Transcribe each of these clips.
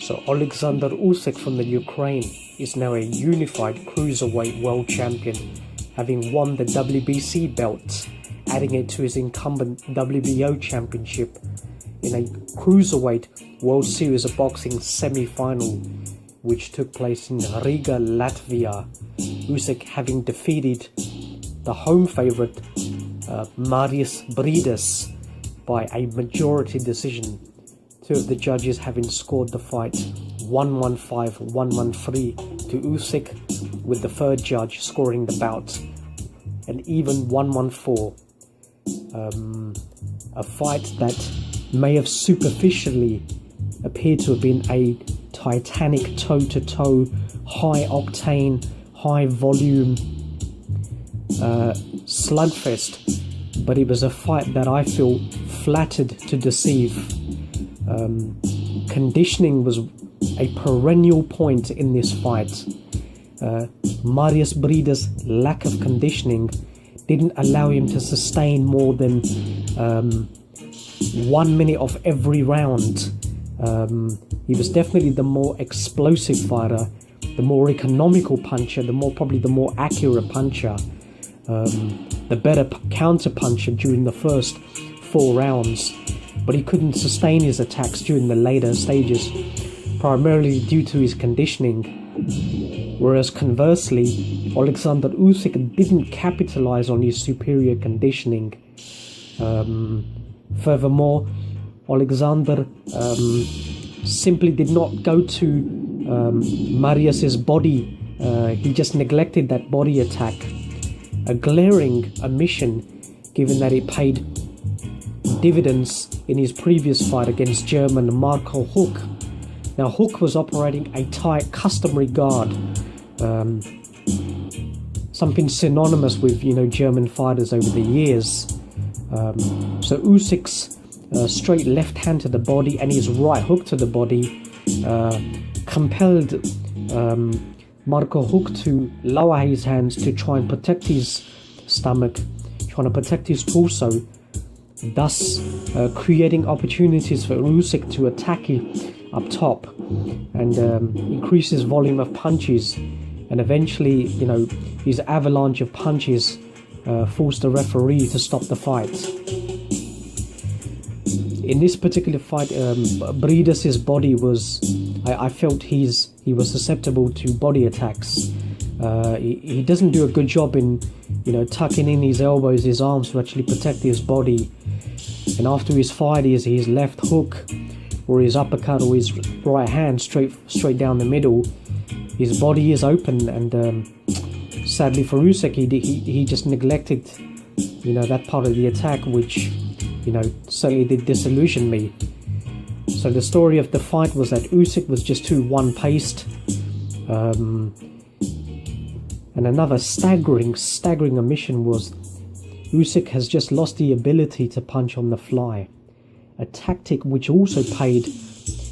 So Oleksandr Usyk from the Ukraine is now a unified Cruiserweight world champion, having won the WBC belt, adding it to his incumbent WBO championship in a Cruiserweight World Series of Boxing semi-final, which took place in Riga, Latvia. Usyk having defeated the home favourite Mairis Briedis by a majority decision. Two of the judges having scored the fight 115, 113 to Usyk, with the third judge scoring the bout an even 114. A fight that may have superficially appeared to have been a titanic toe-to-toe, high-octane, high-volume slugfest, but it was a fight that I feel flattered to deceive. Conditioning was a perennial point in this fight. Mairis Briedis' lack of conditioning didn't allow him to sustain more than 1 minute of every round. He was definitely the more explosive fighter, the more economical puncher, probably the more accurate puncher, the better counter puncher during the first 4 rounds, but he couldn't sustain his attacks during the later stages, primarily due to his conditioning. Whereas conversely, Oleksandr Usyk didn't capitalize on his superior conditioning. Furthermore, Oleksandr simply did not go to Mairis's body. He just neglected that body attack. A glaring omission, given that it paid dividends in his previous fight against German Marco Huck. Now, Huck was operating a tight customary guard, something synonymous with German fighters over the years. So Usyk's straight left hand to the body and his right hook to the body compelled Marco Huck to lower his hands to try and protect his stomach, trying to protect his torso, thus creating opportunities for Usyk to attack him up top and increase his volume of punches, and eventually his avalanche of punches forced the referee to stop the fight. In this particular fight, Briedis' body was, I felt he was susceptible to body attacks. He doesn't do a good job in tucking in his elbows, his arms to actually protect his body. And after his fight, his left hook or his uppercut or his right hand straight down the middle, his body is open, and sadly for Usyk, he just neglected that part of the attack, which certainly did disillusion me. So the story of the fight was that Usyk was just too one-paced, and another staggering omission was Usyk has just lost the ability to punch on the fly, a tactic which also paid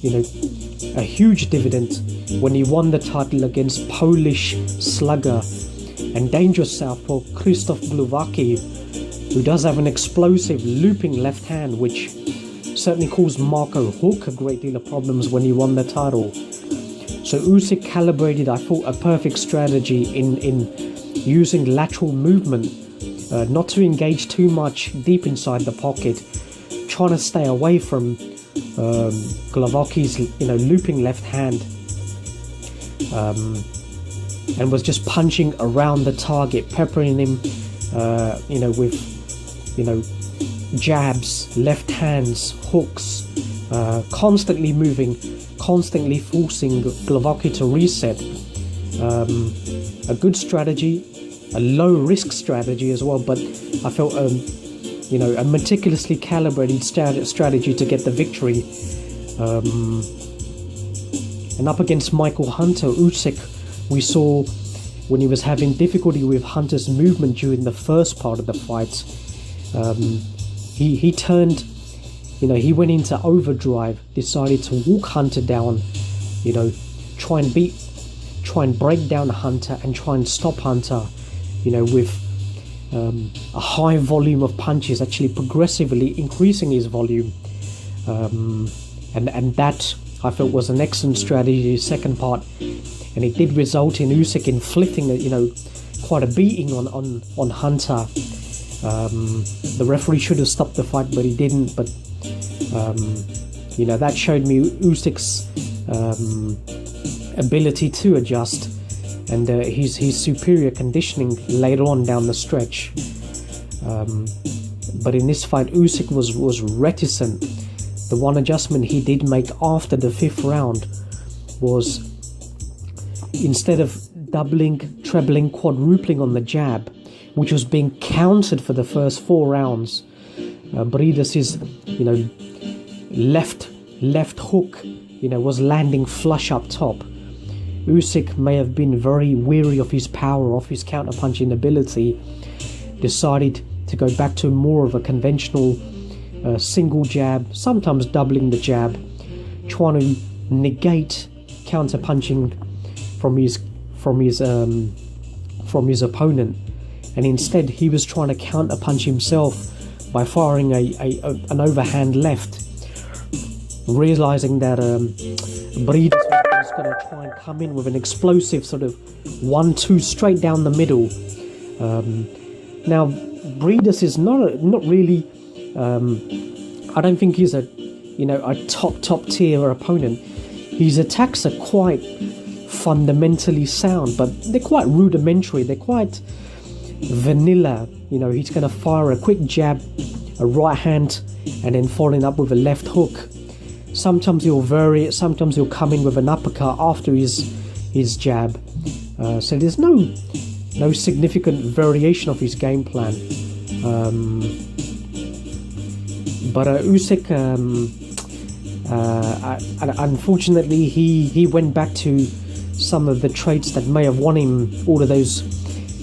a huge dividend when he won the title against Polish slugger and dangerous southpaw Krzysztof Glowacki, who does have an explosive looping left hand, which certainly caused Marco Huck a great deal of problems when he won the title. So Usyk calibrated, I thought, a perfect strategy in using lateral movement, not to engage too much deep inside the pocket, trying to stay away from Glowacki's looping left hand, and was just punching around the target, peppering him with jabs, left hands, hooks, constantly moving, constantly forcing Glowacki to reset. A good strategy, a low risk strategy as well, but I felt a meticulously calibrated strategy to get the victory. And up against Michael Hunter, Usyk, we saw when he was having difficulty with Hunter's movement during the first part of the fight, he turned, he went into overdrive, decided to walk Hunter down, try and break down Hunter and try and stop Hunter, with a high volume of punches, actually progressively increasing his volume, and that I felt was an excellent strategy, his second part, and it did result in Usyk inflicting quite a beating on Hunter. The referee should have stopped the fight, but he didn't. But that showed me Usyk's ability to adjust, and his superior conditioning later on down the stretch. But in this fight, Usyk was reticent. The one adjustment he did make after the 5th round was, instead of doubling, trebling, quadrupling on the jab, which was being countered for the first 4 rounds, Briedis' left hook was landing flush up top. Usyk may have been very weary of his power, of his counter-punching ability, decided to go back to more of a conventional single jab, sometimes doubling the jab, trying to negate counter-punching from his opponent, and instead he was trying to counter-punch himself by firing an overhand left, realizing that Briedis was going to try and come in with an explosive sort of 1-2 straight down the middle. Now Briedis is not really. I don't think he's a top tier opponent. His attacks are quite fundamentally sound, but they're quite rudimentary. They're quite vanilla. He's going to fire a quick jab, a right hand, and then following up with a left hook. Sometimes he'll vary it. Sometimes he'll come in with an uppercut after his jab. So there's no significant variation of his game plan. But Usyk, unfortunately, he went back to some of the traits that may have won him all of those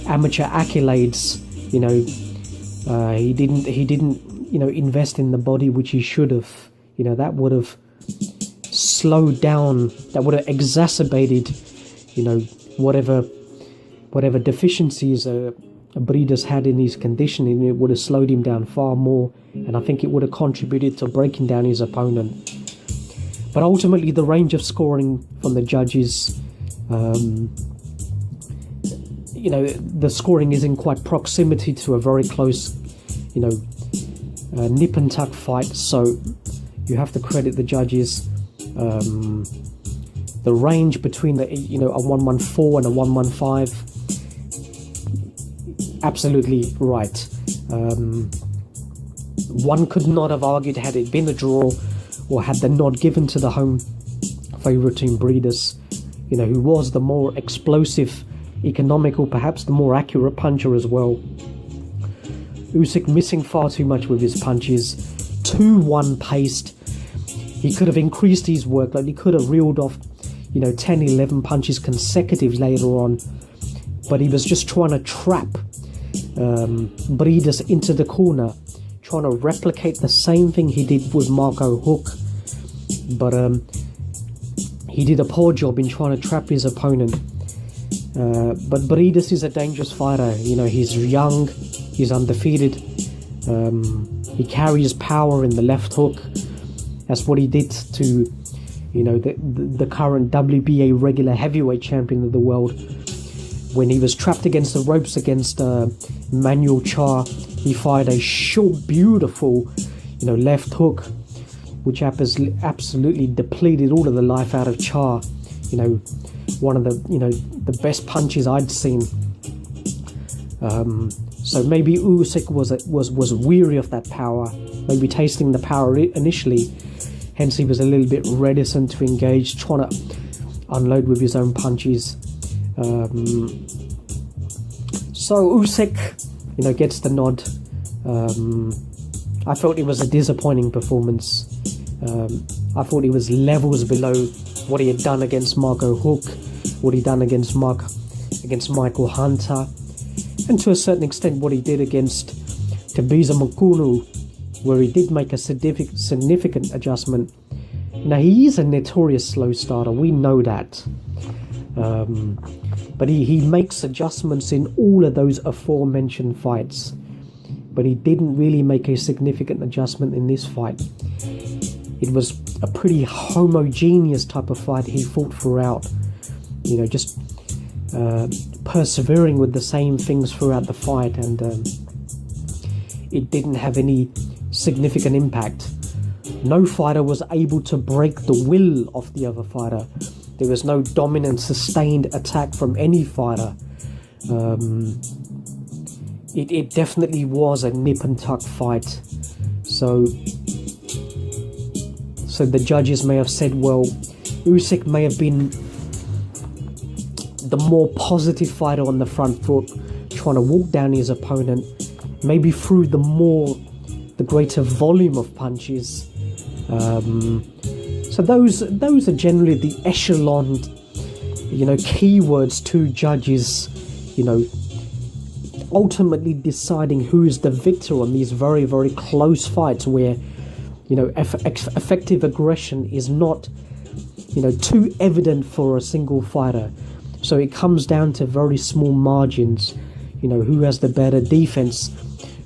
amateur accolades. He didn't invest in the body, which he should have. That would have slowed down, that would have exacerbated, whatever deficiencies Briedis had in his conditioning. It would have slowed him down far more, and I think it would have contributed to breaking down his opponent. But ultimately, the range of scoring from the judges, the scoring is in quite proximity to a very close, nip and tuck fight. So you have to credit the judges. The range between a 114 and a 115. Absolutely right. One could not have argued had it been a draw, or had the nod given to the home favourite team, Briedis, who was the more explosive, economical, perhaps the more accurate puncher as well. Usyk missing far too much with his punches, too one-paced. He could have increased his workload. He could have reeled off 10, 11 punches consecutive later on, but he was just trying to trap Briedis into the corner, trying to replicate the same thing he did with Marco Huck, but he did a poor job in trying to trap his opponent. But Briedis is a dangerous fighter. He's young, he's undefeated, he carries power in the left hook. That's what he did to the current WBA regular heavyweight champion of the world. When he was trapped against the ropes against Manuel Char, he fired a short, beautiful, left hook, which absolutely depleted all of the life out of Char. One of the best punches I'd seen. So maybe Usyk was weary of that power, maybe tasting the power initially. Hence, he was a little bit reticent to engage, trying to unload with his own punches. So Usyk, gets the nod. I felt it was a disappointing performance. I thought he was levels below what he had done against Marco Huck, what he'd done against Michael Hunter, and to a certain extent what he did against Thabisa Mukunu, where he did make a significant adjustment. Now, he is a notorious slow starter, we know that. But he makes adjustments in all of those aforementioned fights. But he didn't really make a significant adjustment in this fight. It was a pretty homogeneous type of fight he fought throughout. You know, just persevering with the same things throughout the fight, and it didn't have any significant impact. No fighter was able to break the will of the other fighter. There was no dominant, sustained attack from any fighter. It definitely was a nip and tuck fight. So the judges may have said, well, Usyk may have been the more positive fighter on the front foot, trying to walk down his opponent, maybe through the greater volume of punches. So those are generally the echelon, keywords to judges, ultimately deciding who is the victor on these very, very close fights where, effective aggression is not, too evident for a single fighter. So it comes down to very small margins, who has the better defense,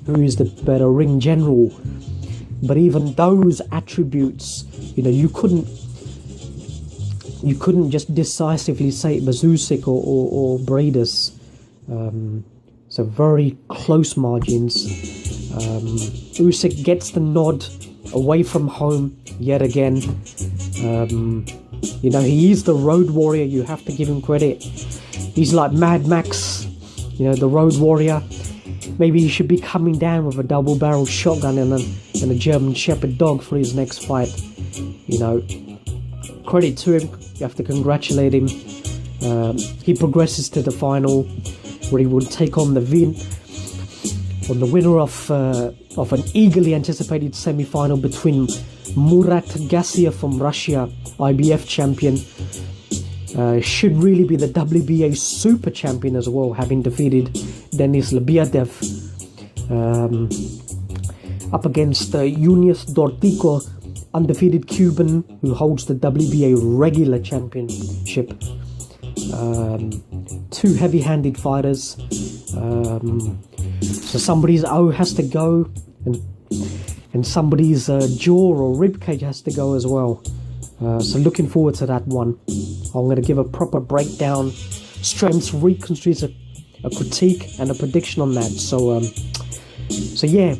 who is the better ring general. But even those attributes, you couldn't just decisively say it was Usyk or Briedis. So very close margins. Usyk gets the nod away from home yet again. He is the road warrior. You have to give him credit. He's like Mad Max, the road warrior. Maybe he should be coming down with a double-barrel shotgun and a German Shepherd dog for his next fight. Credit to him. You have to congratulate him. He progresses to the final, where he will take on the winner of an eagerly anticipated semi-final between Murat Gassiev from Russia, IBF champion. Should really be the WBA super champion as well, having defeated Denis Lebyadev, up against Yunus Dortico, undefeated Cuban who holds the WBA regular championship. Two heavy-handed fighters. So somebody's O has to go, and somebody's jaw or ribcage has to go as well. So looking forward to that one. I'm going to give a proper breakdown, strengths, reconstruct a critique and a prediction on that. So yeah,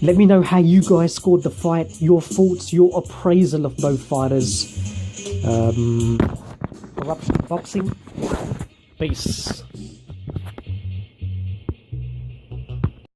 let me know how you guys scored the fight, your thoughts, your appraisal of both fighters. Corruption Boxing. Peace.